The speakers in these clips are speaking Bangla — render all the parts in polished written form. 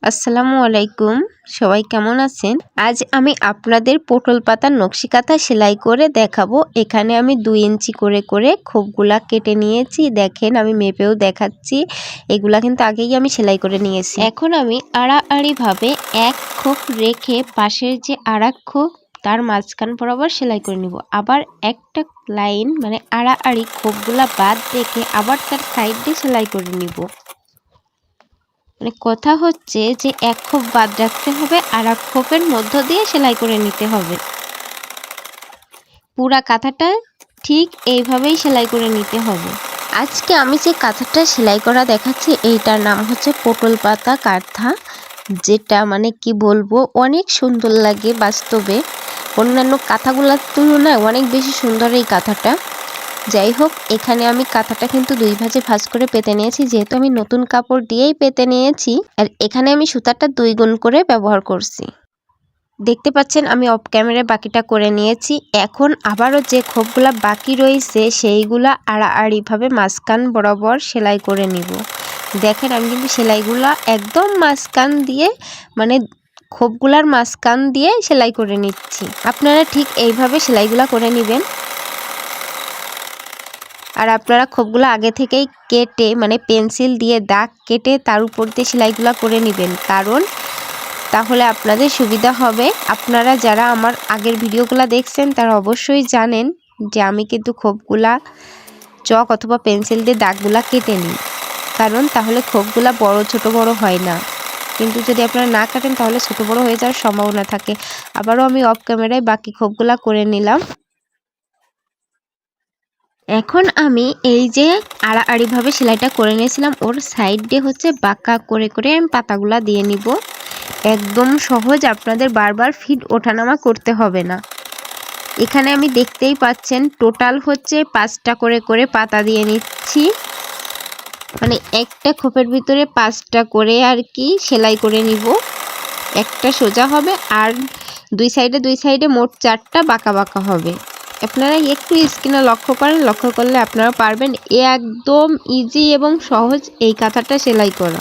আসসালামু আলাইকুম। সবাই কেমন আছেন? আজ আমি আপনাদের পটল পাতার নকশি কাঁথা সেলাই করে দেখাবো। এখানে আমি 2 ইঞ্চি করে খোপগুলা কেটে নিয়েছি। দেখেন আমি মেপেও দেখাচ্ছি। এগুলা কিন্তু আগেই আমি সেলাই করে নিয়েছি। এখন আমি আড়াআড়িভাবে এক খোপ রেখে পাশের যে আরেক খোপ তার মাঝখান বরাবর সেলাই করে নিব। আবার একটা লাইন মানে আড়াআড়ি খোপগুলা বাদ রেখে আবার তার সাইড দিয়ে সেলাই করে নিব। মানে কথা হচ্ছে যে এক খোপ বাদ রাখতে হবে আর এক খোপের মধ্য দিয়ে সেলাই করে নিতে হবে। পুরা কাঁথাটা ঠিক এইভাবেই সেলাই করে নিতে হবে। আজকে আমি যে কাঁথাটা সেলাই করা দেখাচ্ছি এইটার নাম হচ্ছে পটল পাতা কাঁথা, যেটা মানে কি বলবো অনেক সুন্দর লাগে বাস্তবে। অন্যান্য কাঁথাগুলোর তুলনায় অনেক বেশি সুন্দর এই কাঁথাটা। যাই হোক, এখানে আমি কাঁথাটা কিন্তু 2 ভাঁজে ভাঁজ করে পেতে নিয়েছি, যেহেতু আমি নতুন কাপড় দিয়েই পেতে নিয়েছি। আর এখানে আমি সুতাটা 2 গুণ করে ব্যবহার করছি। দেখতে পাচ্ছেন আমি অফ ক্যামেরায় বাকিটা করে নিয়েছি। এখন আবারও যে খোপগুলা বাকি রয়েছে সেইগুলা আড়াআড়িভাবে মাঝখান বরাবর সেলাই করে নিব। দেখেন আমি কিন্তু সেলাইগুলা একদম মাঝখান দিয়ে মানে খোপগুলার মাঝখান দিয়ে সেলাই করে নিচ্ছি। আপনারা ঠিক এইভাবে সেলাইগুলা করে নেবেন। আর আপনারা খোপগুলো আগে থেকেই কেটে মানে পেন্সিল দিয়ে দাগ কেটে তার উপর দিয়ে সেলাইগুলো করে নেবেন, কারণ তাহলে আপনাদের সুবিধা হবে। আপনারা যারা আমার আগের ভিডিওগুলো দেখছেন তারা অবশ্যই জানেন যে আমি কিন্তু খোপগুলা চক অথবা পেন্সিল দিয়ে দাগগুলা কেটে নিই, কারণ তাহলে খোপগুলা ছোট বড় হয় না। কিন্তু যদি আপনারা না কাটেন তাহলে ছোট বড় হয়ে যাওয়ার সম্ভাবনা থাকে। আবারও আমি অফ ক্যামেরায় বাকি খোপগুলা করে নিলাম। এখন আমি এই যে আড়াআড়িভাবে সেলাইটা করে নিয়েছিলাম ওর সাইড দিয়ে হচ্ছে বাঁকা করে আমি পাতাগুলা দিয়ে নিব। একদম সহজ, আপনাদের বারবার ফিট ওঠানামা করতে হবে না। এখানে আমি দেখতেই পাচ্ছেন টোটাল হচ্ছে 5টা করে পাতা দিয়ে নিচ্ছি। মানে একটা খোপের ভিতরে 5টা করে আর কি সেলাই করে নিব। একটা সোজা হবে আর দুই সাইডে মোট 4টা বাঁকা হবে। আপনারা একটু স্ক্রিনে লক্ষ্য করেন, লক্ষ্য করলে আপনারা পারবেন। একদম ইজি এবং সহজ এই কাঁথাটা সেলাই করা।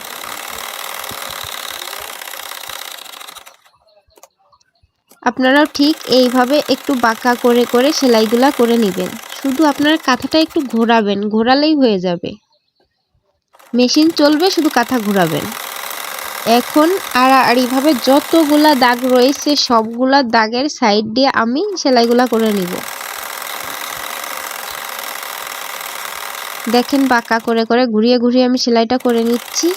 আপনারাও ঠিক এইভাবে একটু বাঁকা করে সেলাইগুলা করে নেবেন। শুধু আপনারা কাঁথাটা একটু ঘোরাবেন, ঘোরালেই হয়ে যাবে। মেশিন চলবে, শুধু কাঁথা ঘোরাবেন। এখন আড়াআড়িভাবে যতগুলা দাগ রয়েছে সবগুলা দাগের সাইড দিয়ে আমি সেলাইগুলা করে নিব। দেখেন বাঁকা করে ঘুরিয়ে আমি সেলাইটা করে নিচ্ছি।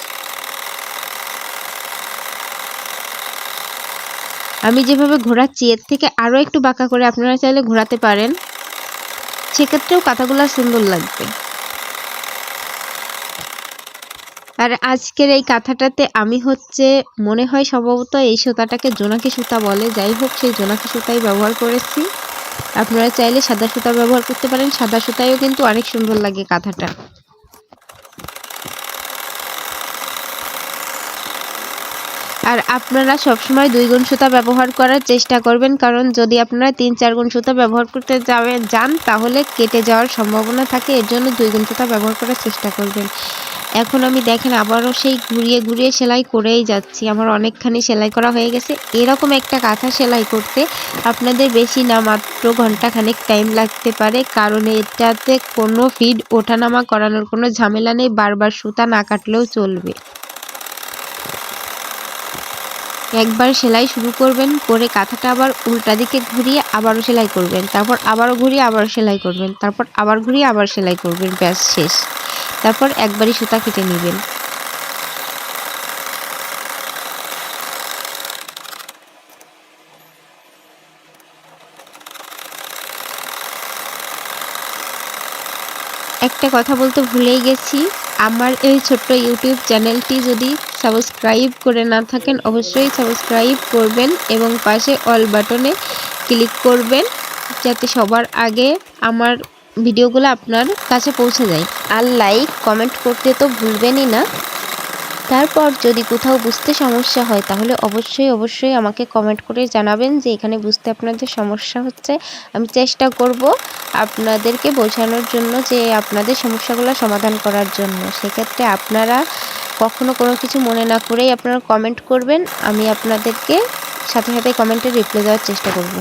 আমি যেভাবে ঘোরাচ্ছি এর থেকে আরও একটু বাঁকা করে আপনারা চাইলে ঘোরাতে পারেন, সেক্ষেত্রেও কাঁথাগুলো সুন্দর লাগবে। আর আজকের এই কাঁথাটাতে আমি হচ্ছে মনে হয় সম্ভবত এই সুতাটাকে জোনাকি সুতা বলে, যাই হোক সেই জোনাকি সুতাই ব্যবহার করেছি। আপনারা চাইলে সাদা সুতা ব্যবহার করতে পারেন, সাদা সুতায়ও কিন্তু অনেক সুন্দর লাগে কাঁথাটা। আর আপনারা সবসময় 2 গুণ সুতা ব্যবহার করার চেষ্টা করবেন, কারণ যদি আপনারা 3-4 গুণ সুতা ব্যবহার করতে যান তাহলে কেটে যাওয়ার সম্ভাবনা থাকে। এর জন্য 2 গুণ সুতা ব্যবহার করার চেষ্টা করবেন। এখন আমি দেখেন আবারও সেই ঘুরিয়ে সেলাই করেই যাচ্ছি। আমার অনেকখানি সেলাই করা হয়ে গেছে। এরকম একটা কাঁথা সেলাই করতে আপনাদের বেশি না মাত্র ঘন্টাখানেক টাইম লাগতে পারে, কারণ এটাতে কোনো ফিড ওঠানামা করানোর কোনো ঝামেলা নেই। বারবার সুতা না কাটলেও চলবে। একবার সেলাই শুরু করবেন, করে কাঁথাটা আবার উল্টা দিকে ঘুরিয়ে আবারও সেলাই করবেন, তারপর আবারও ঘুরিয়ে আবার সেলাই করবেন, তারপর আবার ঘুরিয়ে আবার সেলাই করবেন, ব্যাস শেষ। তারপর একবারই সুতা কেটে নেবেন। একটা কথা বলতে ভুলেই গেছি, আমার এই ছোট্ট ইউটিউব চ্যানেলটি যদি সাবস্ক্রাইব করে না থাকেন অবশ্যই সাবস্ক্রাইব করবেন এবং পাশে অল বাটনে ক্লিক করবেন, যাতে সবার আগে আমার ভিডিওগুলো আপনার কাছে পৌঁছে যায়। আর লাইক কমেন্ট করতে তো ভুলবেনই না। তারপর যদি কোথাও বুঝতে সমস্যা হয় তাহলে অবশ্যই আমাকে কমেন্ট করে জানাবেন যে এখানে বুঝতে আপনাদের সমস্যা হচ্ছে। আমি চেষ্টা করব আপনাদেরকে বোঝানোর জন্য, যে আপনাদের সমস্যাগুলো সমাধান করার জন্য। সেক্ষেত্রে আপনারা কখনো কোনো কিছু মনে না করেই আপনারা কমেন্ট করবেন, আমি আপনাদেরকে সাথে সাথে কমেন্টে রিপ্লাই দেওয়ার চেষ্টা করব।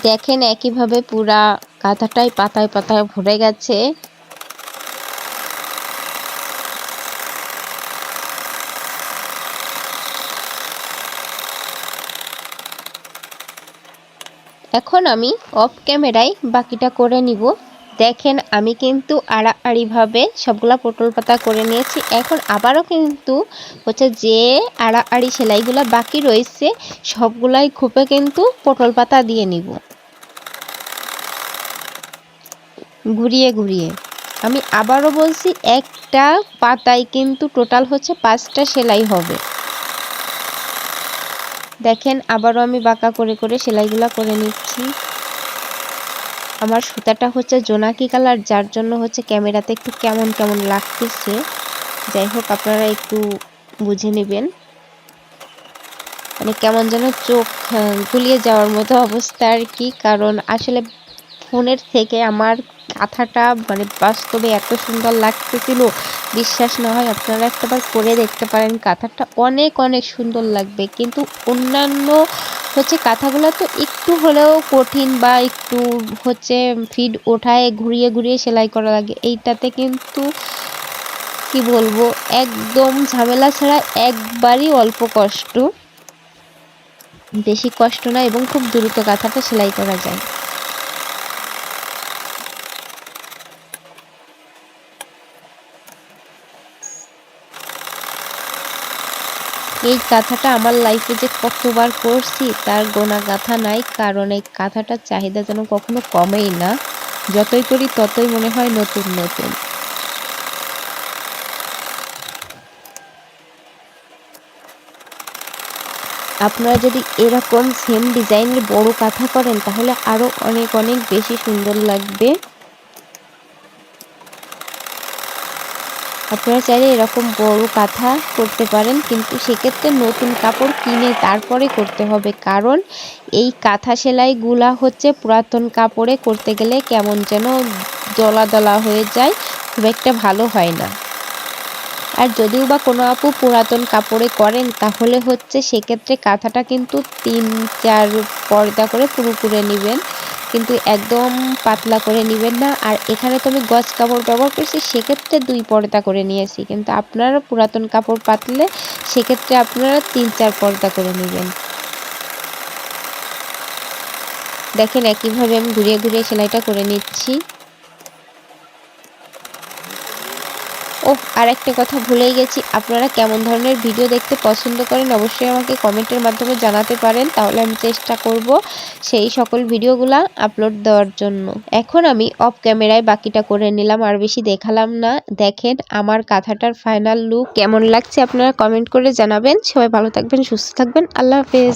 দেখেন একইভাবে পুরা কাঁথাটাই পাতায় পাতায় ভরে গেছে। এখন আমি অফ ক্যামেরায় বাকিটা করে নিব। দেখেন আমি কিন্তু আড়াআড়িভাবে সবগুলা পটল পাতা করে নিয়েছি। এখন আবারও কিন্তু হচ্ছে যে আড়াআড়ি সেলাইগুলা বাকি রয়েছে সবগুলাই খুপে কিন্তু পটল পাতা দিয়ে নিব ঘুরিয়ে ঘুরিয়ে। আমি আবারও বলছি, একটা পাতায় কিন্তু টোটাল হচ্ছে 5টা সেলাই হবে। দেখেন আবারও আমি বাঁকা করে করে সেলাইগুলা করে নিচ্ছি। আমার সুতাটা হচ্ছে জোনাকি কালার, যার জন্য হচ্ছে ক্যামেরাতে একটু কেমন কেমন লাগতেছে। যাই হোক আপনারা একটু বুঝে নেবেন। মানে কেমন যেন চোখ গুলিয়ে যাওয়ার মতো অবস্থা আর কি। কারণ আসলে ফোনের থেকে আমার কাঁথাটা মানে বাস্তবে এত সুন্দর লাগতেছিল, বিশ্বাস না হয় আপনারা একটাবার করে দেখতে পারেন। কাঁথাটা অনেক অনেক সুন্দর লাগবে। কিন্তু অন্যান্য হচ্ছে কাঁথাগুলো তো একটু হলেও কঠিন বা একটু হচ্ছে ফিড ওঠায় ঘুরিয়ে ঘুরিয়ে সেলাই করা লাগে। এইটাতে কিন্তু কি বলবো, একদম ঝামেলা ছাড়া একবারই অল্প কষ্ট, বেশি কষ্ট না, এবং খুব দ্রুত কাঁথাটা সেলাই করা যায়। এই কাঁথাটা আমার লাইফে যে কতবার করছি তার গোনা গাথা নাই। কারণ এই কাঁথাটার চাহিদা যেন কখনো কমেই না, যতই করি ততই মনে হয় নতুন নতুন। আপনারা যদি এরকম সেম ডিজাইনের বড় কাঁথা করেন তাহলে আরো অনেক অনেক বেশি সুন্দর লাগবে। আপনারা চাইলে এরকম বড় কাঁথা করতে পারেন, কিন্তু সেক্ষেত্রে নতুন কাপড় কিনে তারপরে করতে হবে। কারণ এই কাঁথা সেলাইগুলা হচ্ছে পুরাতন কাপড়ে করতে গেলে কেমন যেন দলা দলা হয়ে যায়, খুব একটা ভালো হয় না। আর যদিও বা কোনো আপু পুরাতন কাপড়ে করেন তাহলে হচ্ছে সেক্ষেত্রে কাঁথাটা কিন্তু 3-4 পর্দা করে পুরো করে নেবেন, কিন্তু একদম পাতলা করে নেবেন না। আর এখানে তো আমি গজ কাপড় ব্যবহার করছি, সেক্ষেত্রে 2 পর্দা করে নিয়েছি। কিন্তু আপনারা পুরাতন কাপড় পাতলে সেক্ষেত্রে আপনারা 3-4 পর্দা করে নেবেন। দেখেন একইভাবে আমি ঘুরিয়ে ঘুরিয়ে সেলাইটা করে নিচ্ছি। আর একটা কথা ভুলেই গেছি, আপনারা কেমন ধরনের ভিডিও দেখতে পছন্দ করেন অবশ্যই আমাকে কমেন্টের মাধ্যমে জানাতে পারেন, তাহলে আমি চেষ্টা করব সেই সকল ভিডিওগুলা আপলোড দেওয়ার জন্য। এখন আমি অফ ক্যামেরায় বাকিটা করে নিলাম, আর বেশি দেখালাম না। দেখেন আমার কাঁথাটার ফাইনাল লুক কেমন লাগছে আপনারা কমেন্ট করে জানাবেন। সবাই ভালো থাকবেন, সুস্থ থাকবেন, আল্লাহ হাফেজ।